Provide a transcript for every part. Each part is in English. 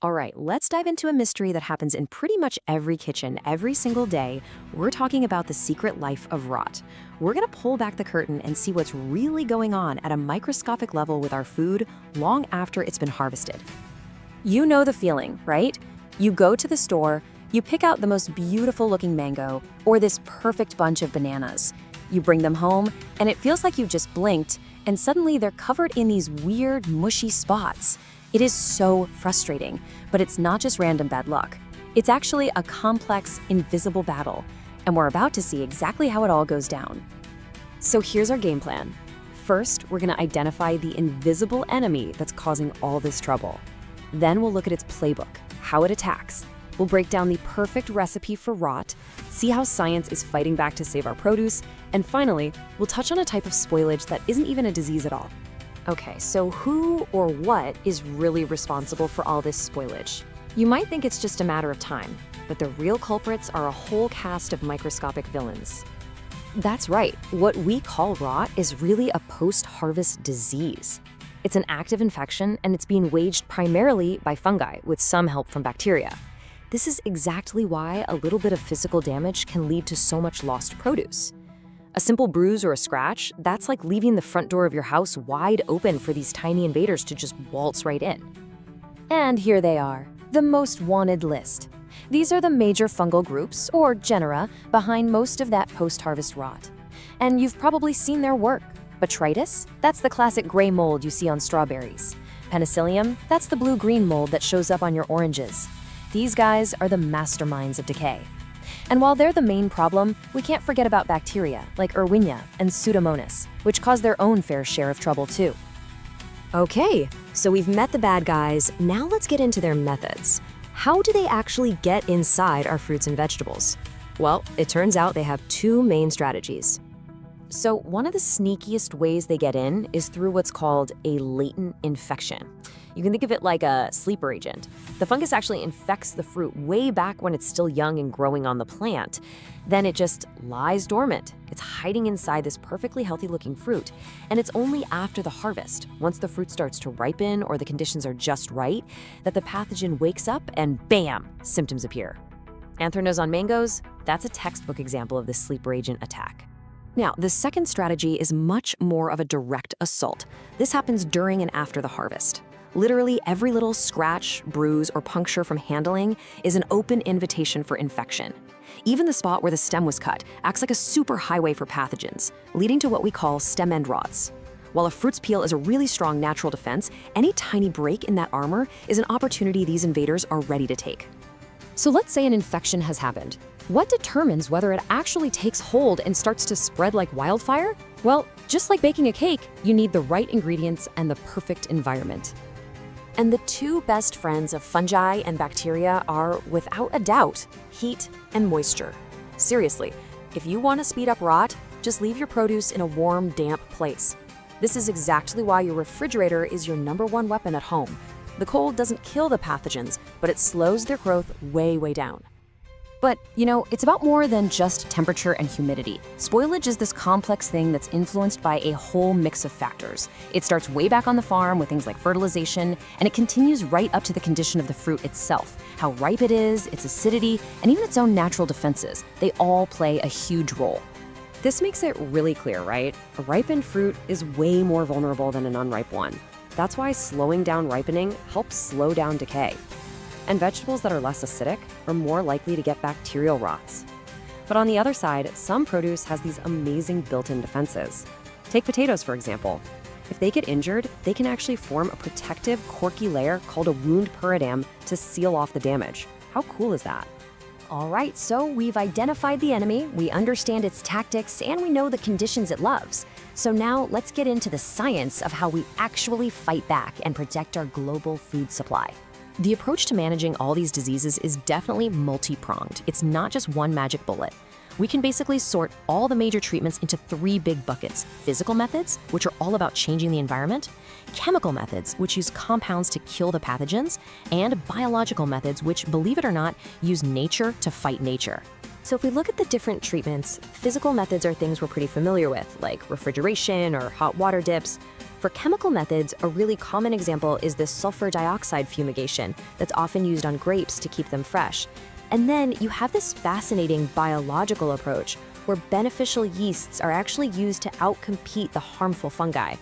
All right, let's dive into a mystery that happens in pretty much every kitchen every single day. We're talking about the secret life of rot. We're going to pull back the curtain and see what's really going on at a microscopic level with our food long after it's been harvested. You know the feeling, right? You go to the store, you pick out the most beautiful looking mango or this perfect bunch of bananas. You bring them home, and it feels like you've just blinked, and suddenly they're covered in these weird, mushy spots. It is so frustrating, but it's not just random bad luck. It's actually a complex, invisible battle, and we're about to see exactly how it all goes down. So here's our game plan. First, we're going to identify the invisible enemy that's causing all this trouble. Then we'll look at its playbook, how it attacks. We'll break down the perfect recipe for rot, see how science is fighting back to save our produce, and finally, we'll touch on a type of spoilage that isn't even a disease at all. Okay, so who or what is really responsible for all this spoilage? You might think it's just a matter of time, but the real culprits are a whole cast of microscopic villains. That's right, what we call rot is really a post-harvest disease. It's an active infection, and it's being waged primarily by fungi, with some help from bacteria. This is exactly why a little bit of physical damage can lead to so much lost produce. A simple bruise or a scratch, that's like leaving the front door of your house wide open for these tiny invaders to just waltz right in. And here they are, the most wanted list. These are the major fungal groups, or genera, behind most of that post-harvest rot. And you've probably seen their work. Botrytis, that's the classic gray mold you see on strawberries. Penicillium, that's the blue-green mold that shows up on your oranges. These guys are the masterminds of decay. And while they're the main problem, we can't forget about bacteria like Erwinia and Pseudomonas, which cause their own fair share of trouble too. Okay, so we've met the bad guys, now let's get into their methods. How do they actually get inside our fruits and vegetables? Well, it turns out they have two main strategies. So one of the sneakiest ways they get in is through what's called a latent infection. You can think of it like a sleeper agent. The fungus actually infects the fruit way back when it's still young and growing on the plant. Then it just lies dormant. It's hiding inside this perfectly healthy looking fruit. And it's only after the harvest, once the fruit starts to ripen or the conditions are just right, that the pathogen wakes up and bam, symptoms appear. Anthracnose on mangoes, that's a textbook example of this sleeper agent attack. Now, the second strategy is much more of a direct assault. This happens during and after the harvest. Literally every little scratch, bruise, or puncture from handling is an open invitation for infection. Even the spot where the stem was cut acts like a super highway for pathogens, leading to what we call stem end rots. While a fruit's peel is a really strong natural defense, any tiny break in that armor is an opportunity these invaders are ready to take. So let's say an infection has happened. What determines whether it actually takes hold and starts to spread like wildfire? Well, just like baking a cake, you need the right ingredients and the perfect environment. And the two best friends of fungi and bacteria are, without a doubt, heat and moisture. Seriously, if you want to speed up rot, just leave your produce in a warm, damp place. This is exactly why your refrigerator is your #1 weapon at home. The cold doesn't kill the pathogens, but it slows their growth way, way down. But, it's about more than just temperature and humidity. Spoilage is this complex thing that's influenced by a whole mix of factors. It starts way back on the farm with things like fertilization, and it continues right up to the condition of the fruit itself. How ripe it is, its acidity, and even its own natural defenses. They all play a huge role. This makes it really clear, right? A ripened fruit is way more vulnerable than an unripe one. That's why slowing down ripening helps slow down decay. And vegetables that are less acidic are more likely to get bacterial rots. But on the other side, some produce has these amazing built-in defenses. Take potatoes, for example. If they get injured, they can actually form a protective, corky layer called a wound peridam to seal off the damage. How cool is that? All right, so we've identified the enemy, we understand its tactics, and we know the conditions it loves. So now let's get into the science of how we actually fight back and protect our global food supply. The approach to managing all these diseases is definitely multi-pronged. It's not just one magic bullet. We can basically sort all the major treatments into 3 big buckets: physical methods, which are all about changing the environment; chemical methods, which use compounds to kill the pathogens; and biological methods, which, believe it or not, use nature to fight nature. So if we look at the different treatments, physical methods are things we're pretty familiar with, like refrigeration or hot water dips. For chemical methods, a really common example is this sulfur dioxide fumigation that's often used on grapes to keep them fresh. And then you have this fascinating biological approach where beneficial yeasts are actually used to outcompete the harmful fungi.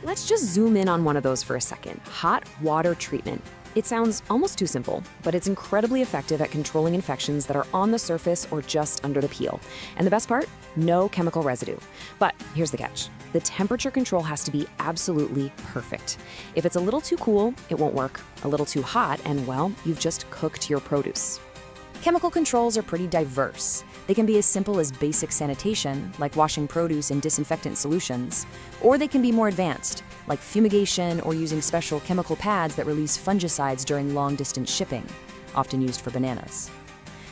Let's just zoom in on one of those for a second: hot water treatment. It sounds almost too simple, but it's incredibly effective at controlling infections that are on the surface or just under the peel. And the best part? No chemical residue. But here's the catch. The temperature control has to be absolutely perfect. If it's a little too cool, it won't work. A little too hot, and well, you've just cooked your produce. Chemical controls are pretty diverse. They can be as simple as basic sanitation, like washing produce in disinfectant solutions, or they can be more advanced, like fumigation or using special chemical pads that release fungicides during long-distance shipping, often used for bananas.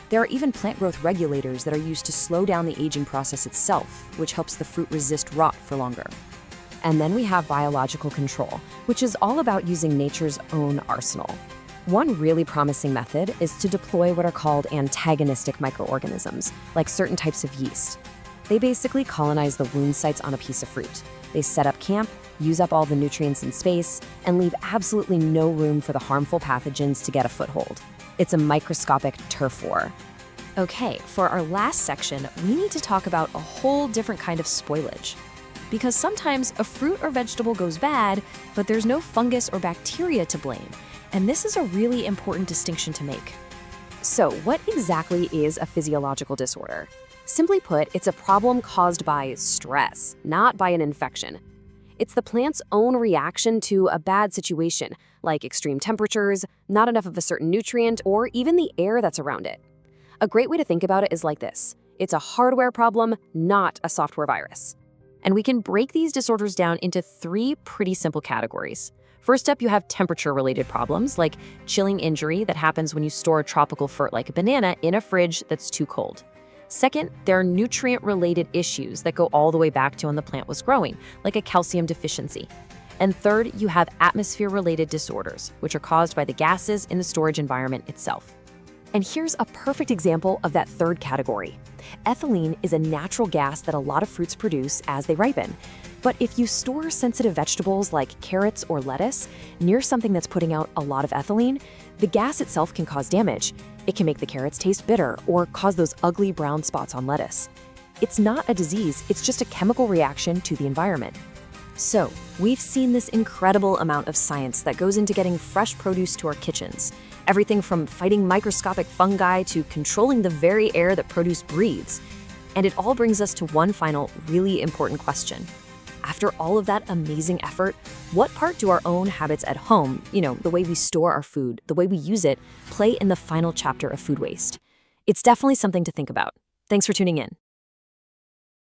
There are even plant growth regulators that are used to slow down the aging process itself, which helps the fruit resist rot for longer. And then we have biological control, which is all about using nature's own arsenal. One really promising method is to deploy what are called antagonistic microorganisms, like certain types of yeast. They basically colonize the wound sites on a piece of fruit. They set up camp, use up all the nutrients in space, and leave absolutely no room for the harmful pathogens to get a foothold. It's a microscopic turf war. Okay, for our last section, we need to talk about a whole different kind of spoilage. Because sometimes a fruit or vegetable goes bad, but there's no fungus or bacteria to blame. And this is a really important distinction to make. So, what exactly is a physiological disorder? Simply put, it's a problem caused by stress, not by an infection. It's the plant's own reaction to a bad situation, like extreme temperatures, not enough of a certain nutrient, or even the air that's around it. A great way to think about it is like this: it's a hardware problem, not a software virus. And we can break these disorders down into 3 pretty simple categories. First up, you have temperature-related problems, like chilling injury that happens when you store a tropical fruit like a banana in a fridge that's too cold. Second, there are nutrient-related issues that go all the way back to when the plant was growing, like a calcium deficiency. And third, you have atmosphere-related disorders, which are caused by the gases in the storage environment itself. And here's a perfect example of that third category. Ethylene is a natural gas that a lot of fruits produce as they ripen. But if you store sensitive vegetables like carrots or lettuce near something that's putting out a lot of ethylene, the gas itself can cause damage. It can make the carrots taste bitter or cause those ugly brown spots on lettuce. It's not a disease, it's just a chemical reaction to the environment. So, we've seen this incredible amount of science that goes into getting fresh produce to our kitchens. Everything from fighting microscopic fungi to controlling the very air that produce breathes. And it all brings us to one final, really important question. After all of that amazing effort, what part do our own habits at home, the way we store our food, the way we use it, play in the final chapter of food waste? It's definitely something to think about. Thanks for tuning in.